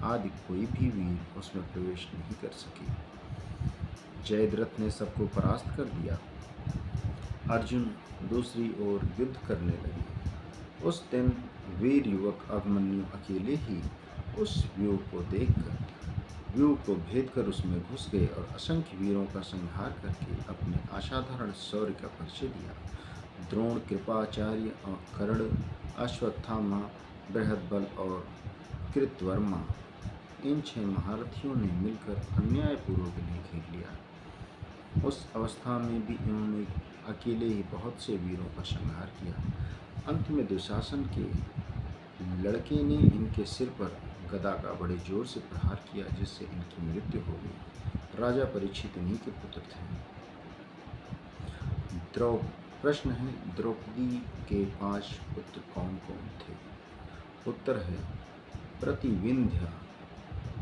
आदि कोई भी वीर उसमें प्रवेश नहीं कर सके। जयद्रथ ने सबको परास्त कर दिया। अर्जुन दूसरी ओर युद्ध करने लगे। उस दिन वीर युवक अभिमन्यु अकेले ही उस व्यूह को देखकर व्यूह को भेद कर उसमें घुस गए और असंख्य वीरों का संहार करके अपने असाधारण शौर्य का परिचय दिया। द्रोण, कृपाचार्य और कर्ण, अश्वत्थामा, बृहद्बल और कृतवर्मा, इन 6 महारथियों ने मिलकर अन्यायपूर्वक इन्हें घेर लिया। उस अवस्था में भी इन्होंने अकेले ही बहुत से वीरों का संहार किया। अंत में दुशासन के लड़के ने इनके सिर पर गदा का बड़े जोर से प्रहार किया, जिससे इनकी मृत्यु हो गई। राजा परीक्षित इन्हीं के पुत्र थे। प्रश्न है, द्रौपदी के 5 पुत्र कौन कौन थे? उत्तर है प्रतिविंध्य,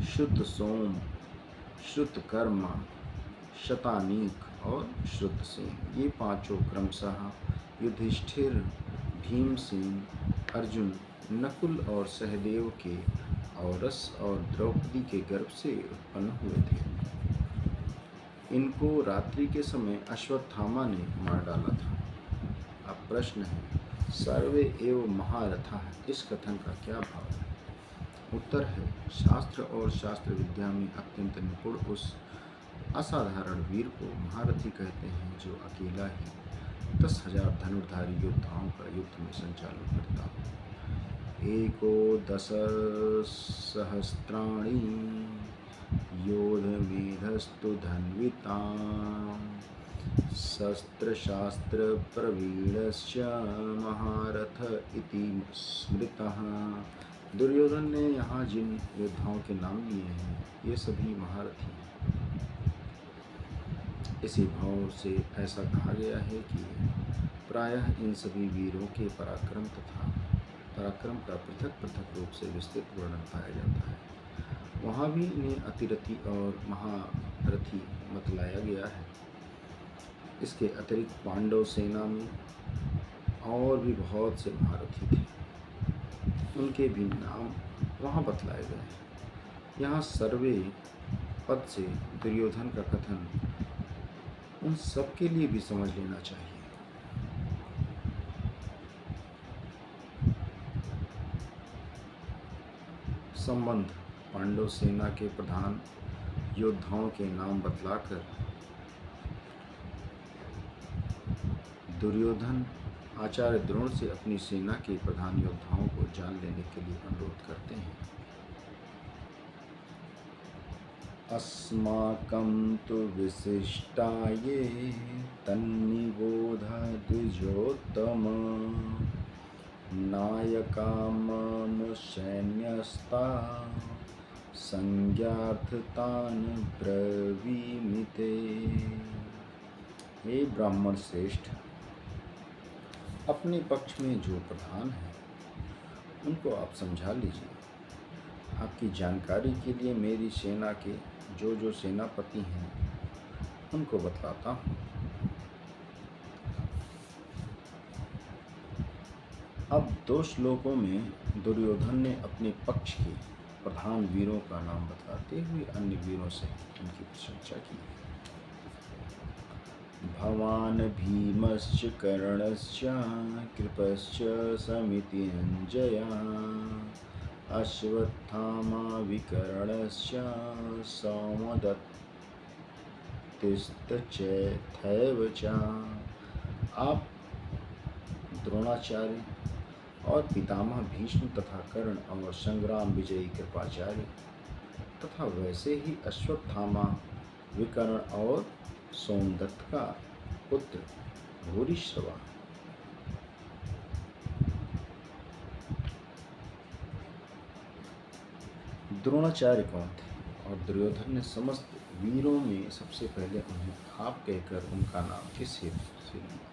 श्रुतसोम, श्रुतकर्मा, शतानीक और श्रुतसेन। ये 5 क्रमशः युधिष्ठिर, भीमसेन, अर्जुन, नकुल और सहदेव के औरस और द्रौपदी के गर्भ से उत्पन्न हुए थे। इनको रात्रि के समय अश्वत्थामा ने मार डाला था। अब प्रश्न है, सर्वे एव महारथः, इस कथन का क्या भाव है? उत्तर है, शास्त्र और शास्त्र विद्या में अत्यंत निपुण उस असाधारण वीर को महारथी कहते हैं जो अकेला ही 10,000 धनुर्धारी योद्धाओं का युद्ध में संचालन करता हो। एको 10 सहस्राणि योधमेधस्तु धन्वितां शस्त्रशास्त्र प्रवीणश्च महारथ इति स्मृतः। दुर्योधन ने यहाँ जिन योद्धाओं के नाम लिए हैं, ये सभी महारथी हैं। इसी भाव से ऐसा कहा गया है कि प्रायः इन सभी वीरों के पराक्रम का पृथक पृथक रूप से विस्तृत वर्णन पाया जाता है। वहाँ भी इन्हें अतिरथी और महारथी बतलाया गया है। इसके अतिरिक्त पांडव सेना में और भी बहुत से महारथी थे, उनके भी नाम वहाँ बतलाए गए हैं। यहाँ सर्वे पद से दुर्योधन का कथन उन सब के लिए भी समझ लेना चाहिए। संबंध, पांडव सेना के प्रधान योद्धाओं के नाम बतलाकर दुर्योधन आचार्य द्रोण से अपनी सेना के प्रधान योद्धाओं को जान लेने के लिए अनुरोध करते हैं। अस्माकं तु विशिष्टाये तन्निबोध द्विजोत्तम नायका मम सैन्यस्ता संज्ञार्थतान् ब्रवीमि ते। हे ब्राह्मण श्रेष्ठ, अपने पक्ष में जो प्रधान है उनको आप समझा लीजिए। आपकी जानकारी के लिए मेरी सेना के जो सेनापति हैं उनको बतलाता हूँ। अब 2 श्लोकों में दुर्योधन ने अपने पक्ष के प्रधान वीरों का नाम बताते हुए अन्य वीरों से उनकी प्रशंसा की। भवान भीमश्च कर्णश्च कृपश्च समितिञ्जयः अश्वत्थामा विकर्णश्च सौमदत्तिस्तथैव च। आप द्रोणाचार्य और पितामह भीष्म तथा कर्ण और संग्राम विजयी कृपाचार्य तथा वैसे ही अश्वत्थामा, विकर्ण और सोमदत्त का पुत्र भूरिश्रवा। द्रोणाचार्य कौन थे? और दुर्योधन ने समस्त वीरों में सबसे पहले उन्हें आप कहकर उनका नाम किस हेतु से लिया?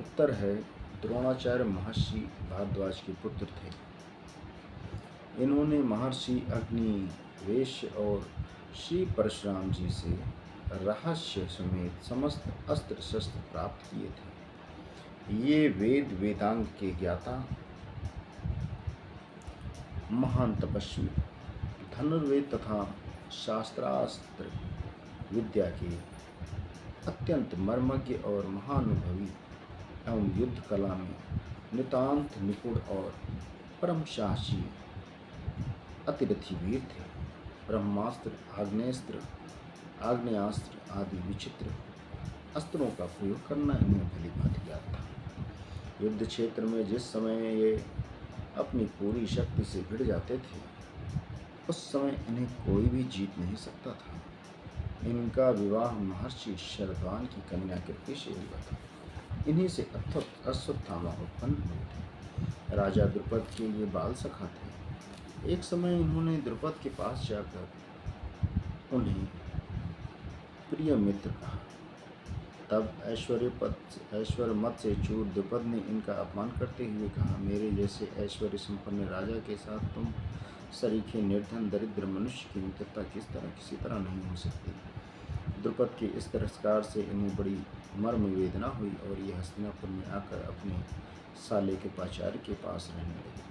उत्तर है, द्रोणाचार्य महर्षि भारद्वाज के पुत्र थे। इन्होंने महर्षि अग्निवेश और श्री परशुराम जी से रहस्य समेत समस्त अस्त्र शस्त्र प्राप्त किए थे। ये वेद वेदांग के ज्ञाता, महान तपस्वी, धनुर्वेद तथा शास्त्रास्त्र विद्या के अत्यंत मर्मज्ञ और महानुभवी एवं युद्ध कला में नितांत निपुण और परम साहसी अतिरथी वीर थे। ब्रह्मास्त्र, आग्नेयास्त्र आदि विचित्र अस्त्रों का प्रयोग करना इन्हें भली भांति ज्ञात था। युद्ध क्षेत्र में जिस समय ये अपनी पूरी शक्ति से भिड़ जाते थे, उस समय इन्हें कोई भी जीत नहीं सकता था। इनका विवाह महर्षि शरद्वान की कन्या कृति से हुआ था। इन्हीं से अश्वत्थामा उत्पन्न हुए थे। राजा द्रुपद के ये बाल सखा थे। एक समय इन्होंने द्रुपद के पास जाकर उन्हें प्रिय मित्र कहा। तब ऐश्वर्य मत से चूर द्रुपद ने इनका अपमान करते हुए कहा, मेरे जैसे ऐश्वर्य संपन्न राजा के साथ तुम सरीखे निर्धन दरिद्र मनुष्य की मित्रता किसी तरह नहीं हो सकती। द्रुपद के इस तिरस्कार से इन्हें बड़ी मर्म वेदना हुई और ये हस्तिनापुर में आकर अपने साले के पाचार्य के पास रहने लगे।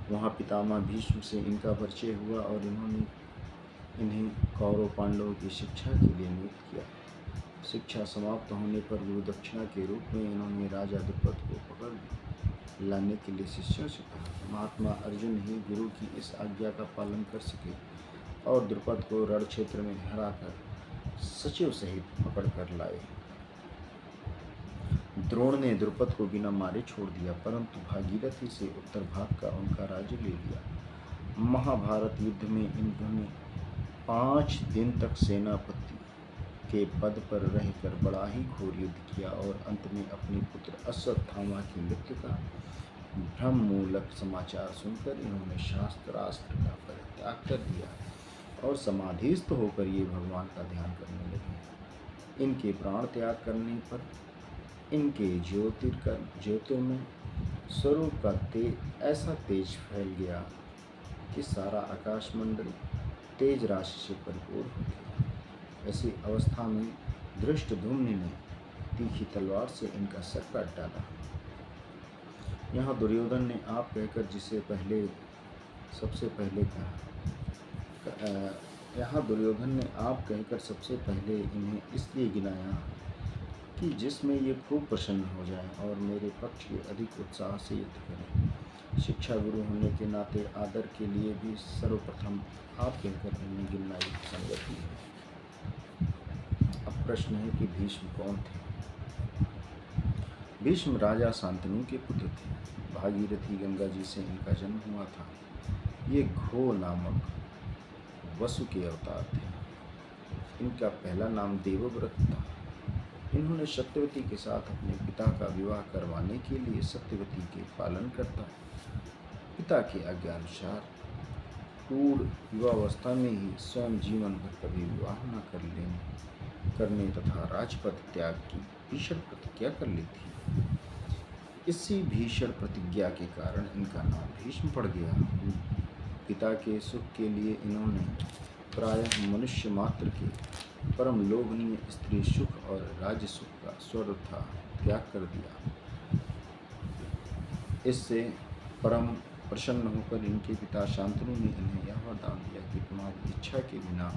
वहाँ पितामह भीष्म से इनका परिचय हुआ और इन्हें कौरव पांडवों की शिक्षा के लिए नियुक्त किया। शिक्षा समाप्त होने पर गुरु दक्षिणा के रूप में इन्होंने राजा द्रुपद को पकड़ लाने के लिए शिष्यों से कहा। महात्मा अर्जुन ही गुरु की इस आज्ञा का पालन कर सके और द्रुपद को रण क्षेत्र में हराकर सचिव सहित पकड़ कर लाए। द्रोण ने द्रुपद को बिना मारे छोड़ दिया, परंतु भागीरथी से उत्तर भाग का उनका राज्य ले लिया। महाभारत युद्ध में इन्होंने 5 दिन तक सेनापति के पद पर रहकर बड़ा ही घोर युद्ध किया और अंत में अपने पुत्र अश्वत्थामा की मृत्यु का भ्रममूलक समाचार सुनकर इन्होंने शास्त्रास्त्र का परित्याग कर दिया और समाधिस्थ होकर ये भगवान का ध्यान करने लगे। इनके प्राण त्याग करने पर इनके ज्योतिर्मय स्वरूप का ऐसा तेज फैल गया कि सारा आकाशमंडल तेज राशि से भरपूर हो गया। ऐसी अवस्था में धृष्टद्युम्न ने तीखी तलवार से इनका सर काट डाला। यहाँ दुर्योधन ने आप कहकर सबसे पहले इन्हें इसलिए गिनाया कि जिसमें ये खूब प्रसन्न हो जाएं और मेरे पक्ष के अधिक उत्साह से युद्ध करें। शिक्षा गुरु होने के नाते आदर के लिए भी सर्वप्रथम आप कहकर इन्हें गिनना एक संगति है। अब प्रश्न है कि भीष्म कौन थे? भीष्म राजा शांतनु के पुत्र थे। भागीरथी गंगा जी से इनका जन्म हुआ था। ये घो नामक वसु के अवतार थे। इनका पहला नाम देवव्रत था। इन्होंने सत्यवती के साथ अपने पिता का विवाह करवाने के लिए सत्यवती के पालनकर्ता पिता की आज्ञानुसार पूर्ण युवावस्था में ही स्वयं जीवन भर कभी विवाह न करने तथा राजपद त्याग की भीषण प्रतिज्ञा कर ली थी। इसी भीषण प्रतिज्ञा के कारण इनका नाम भीष्म पड़ गया। पिता के सुख के लिए इन्होंने प्रायः मनुष्य मात्र के परम लोभनीय स्त्री सुख और राज्य सुख का सर्वथा त्याग कर दिया। इससे परम प्रसन्न होकर इनके पिता शांतनु ने इन्हें यह वरदान दिया कि तुम्हारी इच्छा के बिना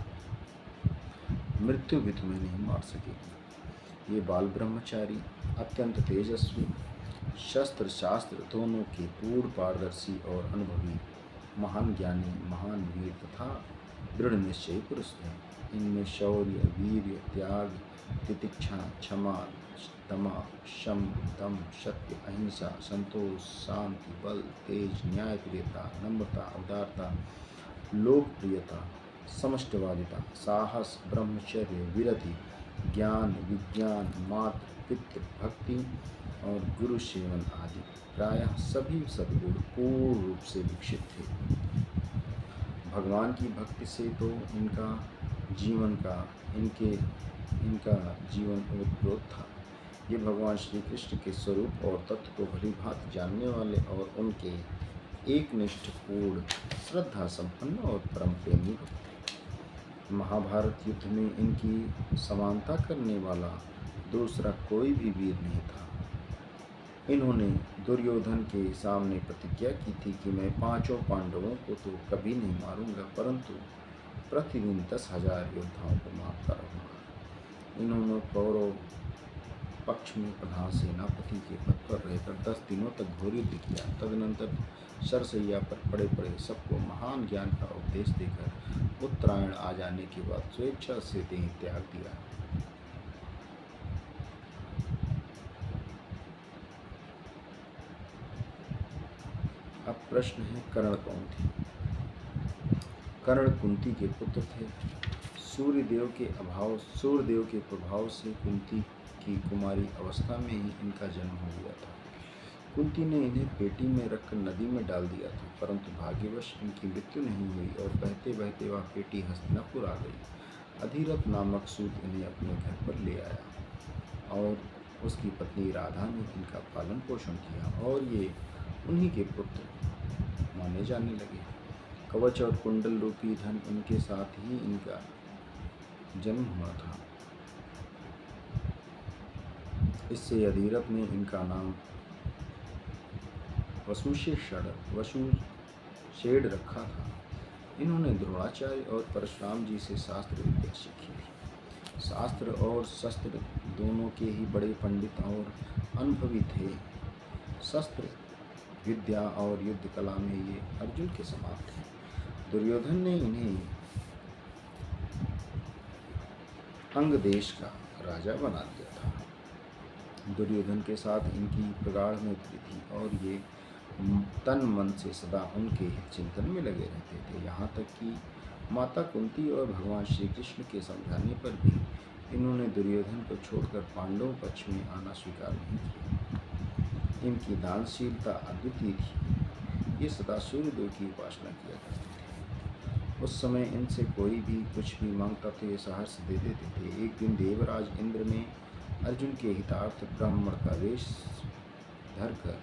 मृत्यु भी तुम्हें नहीं मार सकेगी। ये बाल ब्रह्मचारी अत्यंत तेजस्वी, शस्त्र शास्त्र दोनों के पूर्ण पारदर्शी और अनुभवी महान ज्ञानी, महान वीर तथा दृढ़ निश्चयी पुरुष थे। इनमें शौर्य, वीर्य, त्याग, तितिक्षा, क्षमा, दमा, शम, दम, सत्य, अहिंसा, संतोष, शांति, बल, तेज, न्यायप्रियता, नम्रता, उदारता, लोकप्रियता, समष्टवादिता, साहस, ब्रह्मचर्य, विरति, ज्ञान, विज्ञान, मातृ पितृ भक्ति और गुरु सेवन आदि प्रायः सभी सद्गुण पूर्ण रूप से विकसित थे। भगवान की भक्ति से तो इनका जीवन ओतप्रोत था। ये भगवान श्री कृष्ण के स्वरूप और तत्व को भली भांति जानने वाले और उनके एकनिष्ठ पूर्ण श्रद्धा संपन्न और परम प्रेमी भक्त थे। महाभारत युद्ध में इनकी समानता करने वाला दूसरा कोई भी वीर नहीं था। इन्होंने दुर्योधन के सामने प्रतिज्ञा की थी कि मैं 5 पांडवों को तो कभी नहीं मारूंगा, परंतु प्रतिदिन 10,000 योद्धाओं को मारता रहूंगा। इन्होंने कौरव पक्ष में प्रधान सेनापति के पद पर रहकर 10 दिनों तक घोर युद्ध किया। तदनंतर सरसैया पर पड़े पड़े सबको महान ज्ञान का उपदेश देकर उत्तरायण आ जाने के बाद स्वेच्छा से देह त्याग दिया। अब प्रश्न है, कर्ण कौन थे? कर्ण कुंती के पुत्र थे। सूर्यदेव के प्रभाव से कुंती की कुमारी अवस्था में ही इनका जन्म हो गया था। कुंती ने इन्हें पेटी में रखकर नदी में डाल दिया था, परंतु भाग्यवश इनकी मृत्यु नहीं हुई और बहते बहते वह पेटी हस्तिनापुर आ गई। अधिरथ नामक सूत इन्हें अपने घर पर ले आया और उसकी पत्नी राधा ने इनका पालन पोषण किया और ये उन्हीं के पुत्र माने जाने लगे। कवच और कुंडल रूपी धन इनके साथ ही इनका जन्म हुआ था। इससे अधिरथ ने इनका नाम वसुषेण रखा था। इन्होंने द्रोणाचार्य और परशुराम जी से शास्त्र विद्या सीखी थी। शास्त्र और शस्त्र दोनों के ही बड़े पंडित और अनुभवी थे। शस्त्र विद्या और युद्ध कला में ये अर्जुन के समान थे। दुर्योधन ने इन्हें अंग देश का राजा बना दिया था। दुर्योधन के साथ इनकी प्रगाढ़ मैत्री थी और ये तन मन से सदा उनके हित चिंतन में लगे रहते थे। यहाँ तक कि माता कुंती और भगवान श्री कृष्ण के समझाने पर भी इन्होंने दुर्योधन को छोड़कर पांडव पक्ष में आना स्वीकार नहीं किया। इनकी दानशीलता अद्वितीय थी। ये सदा सूर्यदेव की उपासना किया करते थे। उस समय इनसे कोई भी कुछ भी मांगता तो ये सहर्ष दे देते थे। एक दिन देवराज इंद्र ने अर्जुन के हितार्थ ब्राह्मण का वेश धरकर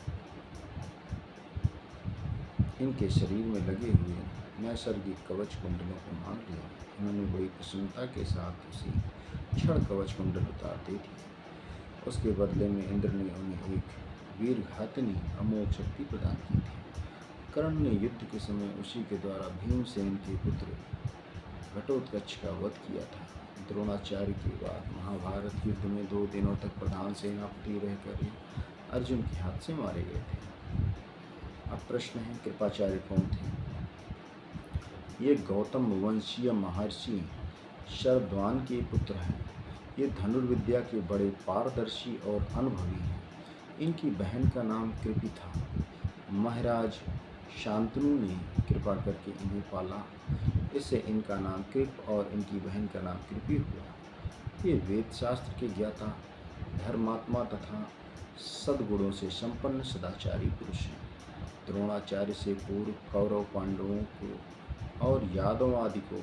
इनके शरीर में लगे हुए नैसर्गिक कवच कुंडलों को मांग लिया। उन्होंने बड़ी प्रसन्नता के साथ उसी क्षण कवच कुंडल उतारते थे। उसके बदले में इंद्र ने उन्हें एक वीरघातिनी अमोघ शक्ति प्रदान की थी। कर्ण ने युद्ध के समय उसी के द्वारा भीमसेन के पुत्र घटोत्कच का वध किया था। द्रोणाचार्य के बाद महाभारत युद्ध में 2 दिनों तक प्रधान सेनापति रहकर अर्जुन के हाथ से मारे गए थे। अब प्रश्न है, कृपाचार्य कौन थे? ये गौतम वंशीय महर्षि शरद्वान के पुत्र हैं। ये धनुर्विद्या के बड़े पारदर्शी और अनुभवी हैं। इनकी बहन का नाम कृपि था। महाराज शांतनु ने कृपा करके इन्हें पाला, इससे इनका नाम कृप और इनकी बहन का नाम कृपि हुआ। ये वेद शास्त्र के ज्ञाता, धर्मात्मा तथा सद्गुणों से संपन्न सदाचारी पुरुष हैं। द्रोणाचार्य से पूर्व कौरव पांडवों को और यादव आदि को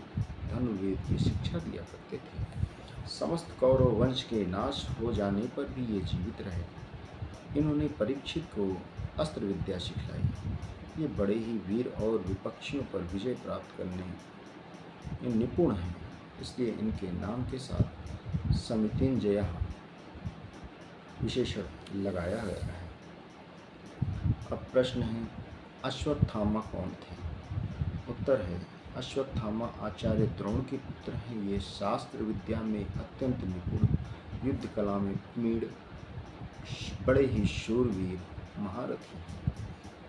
धनुर्वेद की शिक्षा दिया करते थे। समस्त कौरव वंश के नाश हो जाने पर भी ये जीवित रहे। इन्होंने परीक्षित को अस्त्र विद्या सिखलाई। ये बड़े ही वीर और विपक्षियों पर विजय प्राप्त करने में निपुण हैं, इसलिए इनके नाम के साथ समितिंजय विशेषण लगाया गया है। अब प्रश्न है, अश्वत्थामा कौन थे? उत्तर है, अश्वत्थामा आचार्य द्रोण के पुत्र हैं। ये शास्त्र विद्या में अत्यंत निपुण, युद्ध कला में प्रवीण, बड़े ही शूरवीर महारथी हैं।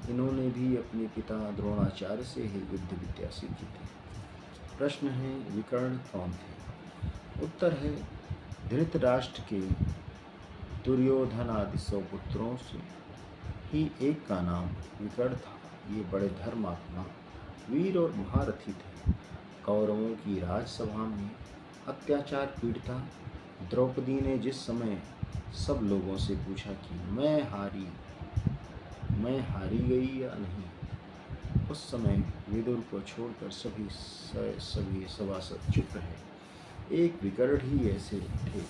इन्होंने भी अपने पिता द्रोणाचार्य से ही युद्ध विद्या सीखी थी। प्रश्न है, विकर्ण कौन थे? उत्तर है, धृतराष्ट्र के दुर्योधन आदि 100 पुत्रों से ही एक का नाम विकर्ण था। ये बड़े धर्मात्मा, वीर और महारथी थे। कौरवों की राजसभा में अत्याचार पीड़िता द्रौपदी ने जिस समय सब लोगों से पूछा कि मैं हारी गई या नहीं, उस समय विदुर को छोड़कर सभी सभासद चुप रहे। एक विकर्ण ही ऐसे थे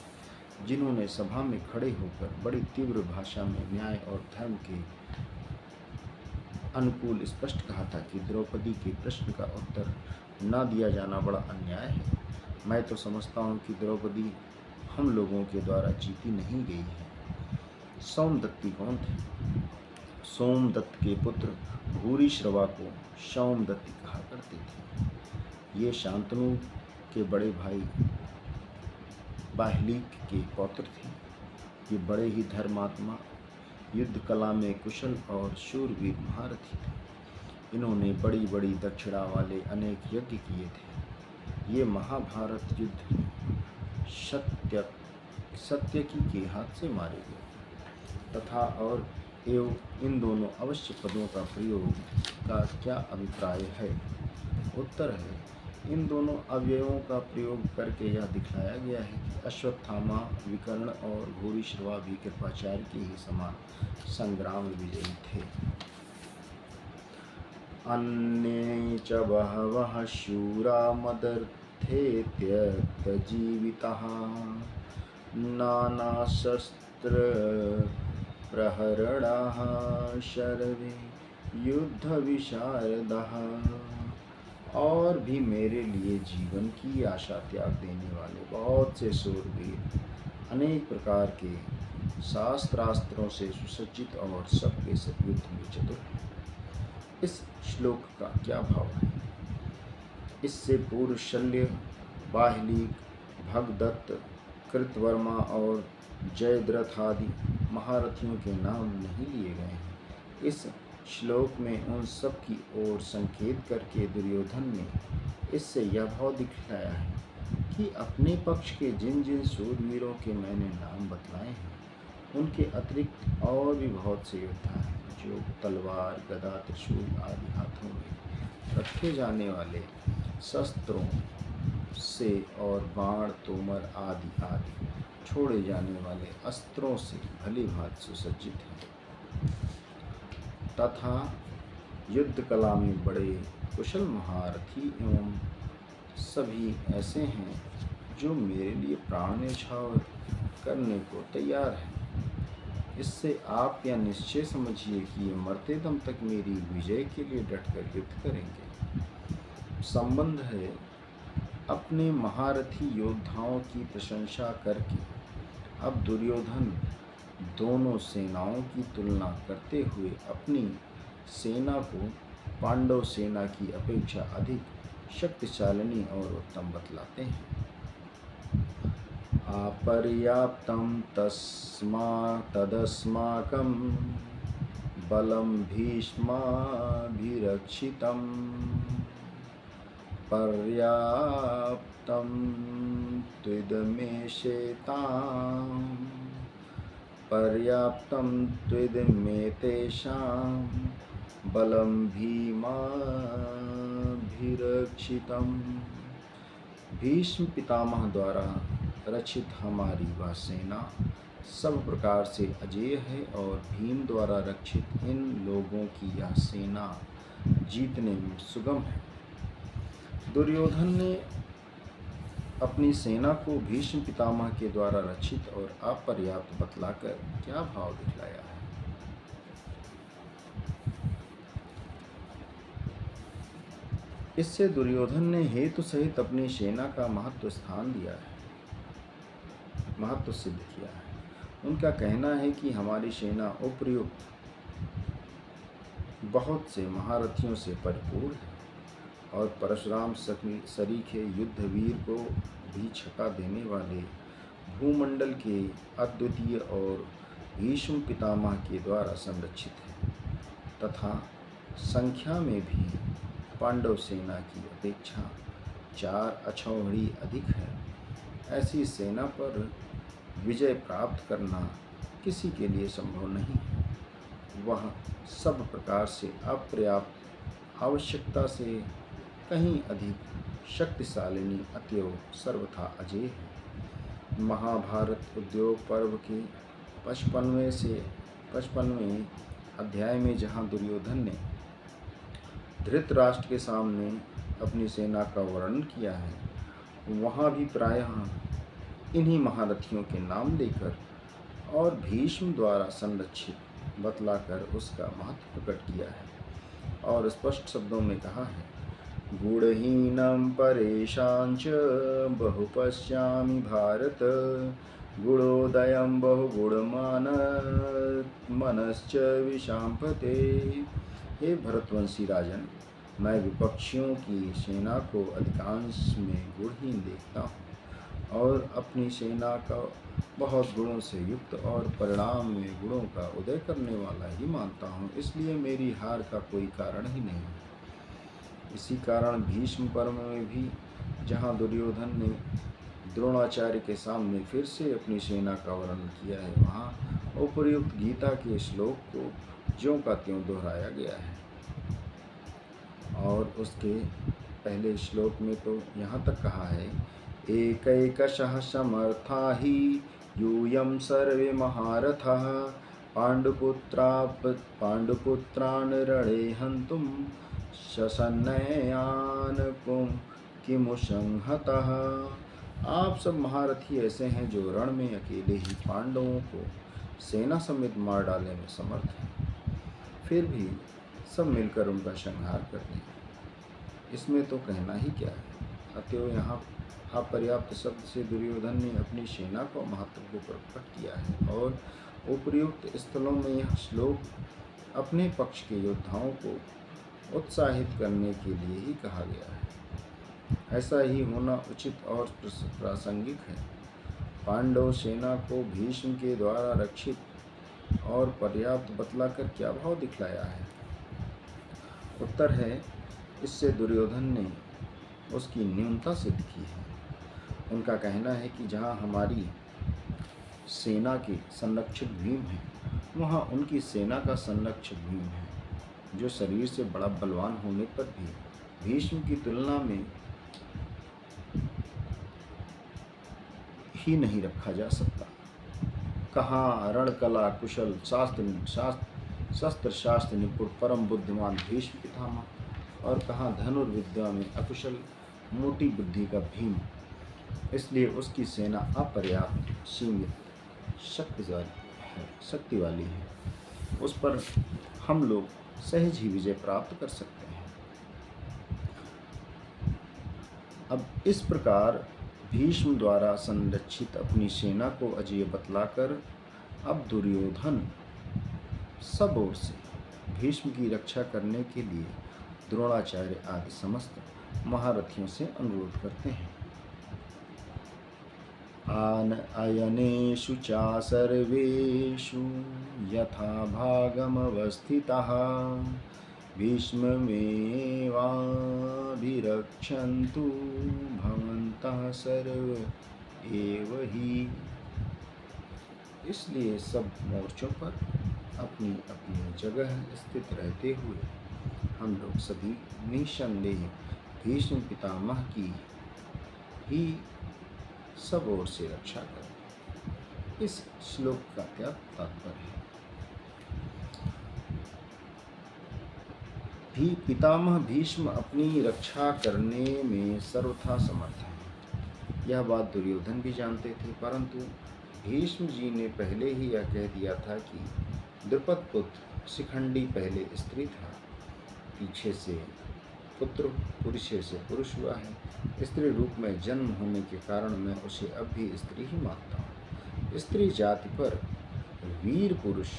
जिन्होंने सभा में खड़े होकर बड़ी तीव्र भाषा में न्याय और धर्म के अनुकूल स्पष्ट कहा था कि द्रौपदी के प्रश्न का उत्तर न दिया जाना बड़ा अन्याय है। मैं तो समझता हूँ कि द्रौपदी हम लोगों के द्वारा जीती नहीं गई है। सोमदत्ती कौन थे? सोमदत्त के पुत्र भूरिश्रवा को सोमदत्ती कहा करते थे। ये शांतनु के बड़े भाई बाह्लिक के पौत्र थे। ये बड़े ही धर्मात्मा, युद्ध कला में कुशल और शूरवीर महारथी थे। इन्होंने बड़ी बड़ी दक्षिणा वाले अनेक यज्ञ किए थे। ये महाभारत युद्ध में सत्यकी के हाथ से मारे गए तथा और एवं इन दोनों अवश्य पदों का प्रयोग का क्या अभिप्राय है? उत्तर है, इन दोनों अवयवों का प्रयोग करके यह दिखलाया गया है कि अश्वत्थामा, विकर्ण और भूरिश्रवा भी कृपाचार्य के ही समान संग्राम विजयी थे। अन्ये च बहवः शूरा मदर्थे त्यक्तजीविताः नानाशस्त्र प्रहरणाः शर्वे युद्ध विशारदाः। और भी मेरे लिए जीवन की आशा त्याग देने वाले बहुत से शूरवीर अनेक प्रकार के शास्त्रास्त्रों से सुसज्जित और सबके सब युद्ध में चतुर हैं। इस श्लोक का क्या भाव है? इससे पूर्व शल्य, बाह्लिक, भगदत्त, कृतवर्मा और जयद्रथ आदि महारथियों के नाम नहीं लिए गए हैं। इस श्लोक में उन सब की ओर संकेत करके दुर्योधन ने इससे यह भाव दिखलाया है कि अपने पक्ष के जिन जिन शूरवीरों के मैंने नाम बतलाए हैं, उनके अतिरिक्त और भी बहुत से योद्धा हैं जो तलवार, गदा, त्रिशूल आदि हाथों में रखे जाने वाले शस्त्रों से और बाण, तोमर आदि आदि छोड़े जाने वाले अस्त्रों से भली भांति सुसज्जित हैं तथा युद्ध कला में बड़े कुशल महारथी एवं सभी ऐसे हैं जो मेरे लिए प्राण न्यौछावर करने को तैयार हैं। इससे आप यह निश्चय समझिए कि ये मरते दम तक मेरी विजय के लिए डटकर युद्ध करेंगे। संबंध है अपने महारथी योद्धाओं की प्रशंसा करके अब दुर्योधन दोनों सेनाओं की तुलना करते हुए अपनी सेना को पांडव सेना की अपेक्षा अधिक शक्तिशालिनी और उत्तम बतलाते हैं। अपर्याप्तं तदस्माकं बलं भीष्माभिरक्षितं पर्याप्तं त्विदमेषेतां पर्याप्तं त्विदमेतेषां बलं भीमाभिरक्षितं। भीष्म पितामह द्वारा रचित हमारी वह सेना सब प्रकार से अजेय है और भीम द्वारा रक्षित इन लोगों की यह सेना जीतने में सुगम है। दुर्योधन ने अपनी सेना को भीष्म पितामह के द्वारा रक्षित और अपर्याप्त बतलाकर क्या भाव दिखलाया है? इससे दुर्योधन ने हेतु सहित अपनी सेना का महत्व स्थान दिया है, महत्व सिद्ध किया है। उनका कहना है कि हमारी सेना उपर्युक्त बहुत से महारथियों से परिपूर्ण है और परशुराम सरीखे युद्धवीर को भी छका देने वाले भूमंडल के अद्वितीय और भीष्म पितामह के द्वारा संरक्षित है तथा संख्या में भी पांडव सेना की अपेक्षा 4 अक्षौहिणी अधिक है। ऐसी सेना पर विजय प्राप्त करना किसी के लिए संभव नहीं है। वह सब प्रकार से अपर्याप्त, आवश्यकता से कहीं अधिक शक्तिशालिनी, अतएव सर्वथा अजेय है। महाभारत उद्योग पर्व के 55वें अध्याय में जहाँ दुर्योधन ने धृतराष्ट्र के सामने अपनी सेना का वर्णन किया है, वहाँ भी प्रायः इन्हीं महारथियों के नाम लेकर और भीष्म द्वारा संरक्षित बतलाकर उसका महत्व प्रकट किया है और स्पष्ट शब्दों में कहा है, गूढ़हीनं परेषां च बहु पश्यामि भारत गुणोदयं बहुगुणमानश्च विशाम्पते। हे भरतवंशी राजन, मैं विपक्षियों की सेना को अधिकांश में गुणहीन देखता हूँ और अपनी सेना का बहुत गुणों से युक्त और परिणाम में गुणों का उदय करने वाला ही मानता हूँ, इसलिए मेरी हार का कोई कारण ही नहीं। इसी कारण भीष्म पर्व में भी जहाँ दुर्योधन ने द्रोणाचार्य के सामने फिर से अपनी सेना का वर्णन किया है, वहाँ उपर्युक्त गीता के श्लोक को ज्यों का त्यों दोहराया गया है। और उसके पहले श्लोक में तो यहाँ तक कहा है, एकैकशः समर्था हि यूयं सर्वे महारथः पाण्डुपुत्रान् रणे हन्तुं शसन्नयान् किमु संहतः। आप सब महारथी ऐसे हैं जो रण में अकेले ही पांडवों को सेना समेत मार डालने में समर्थ हैं, फिर भी सब मिलकर उनका संहार कर दें। इसमें तो कहना ही क्या है। अतएव यहाँ अपर्याप्त शब्द से दुर्योधन ने अपनी सेना को महत्व को प्रकट किया है और उपयुक्त स्थलों में यह श्लोक अपने पक्ष के योद्धाओं को उत्साहित करने के लिए ही कहा गया है। ऐसा ही होना उचित और प्रासंगिक है। पांडव सेना को भीष्म के द्वारा रक्षित और पर्याप्त बतलाकर क्या भाव दिखलाया है? उत्तर है, इससे दुर्योधन ने उसकी न्यूनता सिद्ध की है। उनका कहना है कि जहाँ हमारी सेना के संरक्षक भीम है, वहाँ उनकी सेना का संरक्षक भीम है, जो शरीर से बड़ा बलवान होने पर भी भीष्म की तुलना में ही नहीं रखा जा सकता। कहाँ रणकला कुशल शस्त्र शास्त्र निपुण परम बुद्धिमान भीष्म पितामह और कहाँ धनुर्विद्या में अकुशल मोटी बुद्धि का भीम। इसलिए उसकी सेना अपर्याप्त सीमित शक्ति वाली है। उस पर हम लोग सहज ही विजय प्राप्त कर सकते हैं। अब इस प्रकार भीष्म द्वारा संरक्षित अपनी सेना को अजेय बतलाकर अब दुर्योधन सब ओर से भीष्म की रक्षा करने के लिए द्रोणाचार्य आदि समस्त महारथियों से अनुरोध करते हैं। अयनेषु च सर्वेषु यथा भागमवस्थितः भीष्ममेवाभिरक्षन्तु भवन्तः सर्व एव हि। इसलिए सब मोर्चों पर अपनी अपनी जगह स्थित रहते हुए हम लोग सभी निसंदेह भीष्म पितामह की ही सब ओर से रक्षा करें। इस श्लोक का क्या तात्पर्य है? पितामह भीष्म अपनी रक्षा करने में सर्वथा समर्थ हैं। यह बात दुर्योधन भी जानते थे, परंतु भीष्म जी ने पहले ही यह कह दिया था कि द्रुपद पुत्र शिखंडी पहले स्त्री था, पीछे से पुत्र, पुरुष से पुरुष हुआ है। स्त्री रूप में जन्म होने के कारण मैं उसे अब भी स्त्री ही मानता हूँ। स्त्री जाति पर वीर पुरुष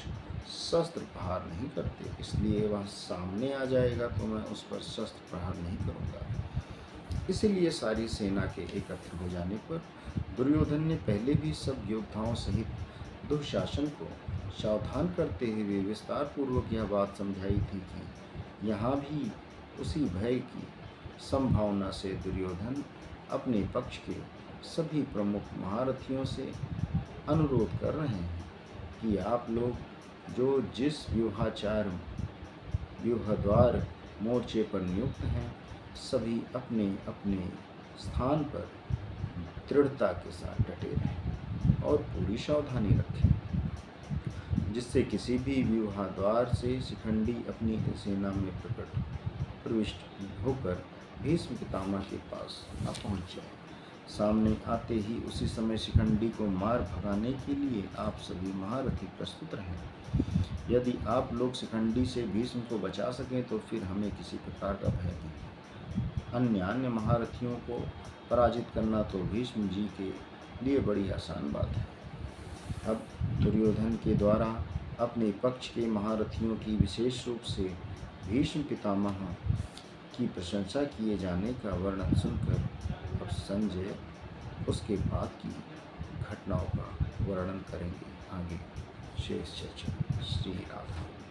शस्त्र प्रहार नहीं करते, इसलिए वह सामने आ जाएगा तो मैं उस पर शस्त्र प्रहार नहीं करूँगा। इसीलिए सारी सेना के एकत्र हो जाने पर दुर्योधन ने पहले भी सब योद्धाओं सहित दुशासन को सावधान करते हुए विस्तार पूर्वक यह बात समझाई थी कि यहाँ भी उसी भय की संभावना से दुर्योधन अपने पक्ष के सभी प्रमुख महारथियों से अनुरोध कर रहे हैं कि आप लोग जो जिस व्यूहद्वार मोर्चे पर नियुक्त हैं, सभी अपने अपने स्थान पर दृढ़ता के साथ डटे रहें और पूरी सावधानी रखें, जिससे किसी भी व्यूहद्वार से शिखंडी अपनी सेना में प्रविष्ट होकर भीष्म पितामह के पास न पहुँच जाए। सामने आते ही उसी समय शिखंडी को मार भगाने के लिए आप सभी महारथी प्रस्तुत रहें। यदि आप लोग शिखंडी से भीष्म को बचा सकें तो फिर हमें किसी प्रकार का भय नहीं। अन्य महारथियों को पराजित करना तो भीष्म जी के लिए बड़ी आसान बात है। अब दुर्योधन के द्वारा अपने पक्ष के महारथियों की विशेष रूप से भीष्म पितामह की प्रशंसा किए जाने का वर्णन सुनकर अब संजय उसके बाद की घटनाओं का वर्णन करेंगे। आगे शेष चर्चा। श्री राधा।